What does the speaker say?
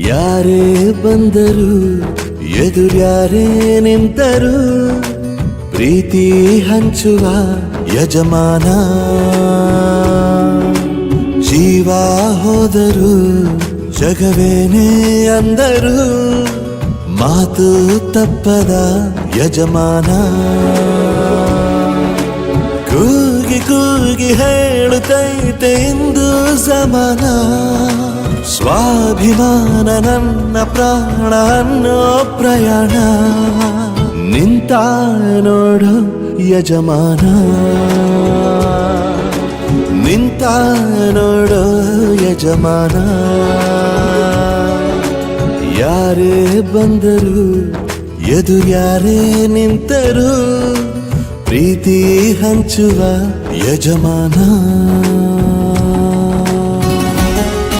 ಯಾರೇ ಬಂದರು ಎದುರ್ಯಾರೇ ನಿಂತರು ಪ್ರೀತಿ ಹಂಚುವ ಯಜಮಾನ ಜೀವ ಹೋದರು ಜಗವೇನೇ ಅಂದರು ಮಾತು ತಪ್ಪದ ಯಜಮಾನ ಕೂಗಿ ಕೂಗಿ ಹೇಳುತ್ತೈತೆ ಇಂದು ಸಮಾನ ಸ್ವಾಭಿಮಾನ ನನ್ನ ಪ್ರಾಣ ಅನ್ನೋ ಪ್ರಯಾಣ ನಿಂತ ನೋಡು ಯಜಮಾನ ನಿಂತ ನೋಡು ಯಜಮಾನ ಯಾರೇ ಬಂದರು ಎದುರ್ಯಾರೇ ನಿಂತರು ಪ್ರೀತಿ ಹಂಚುವ ಯಜಮಾನ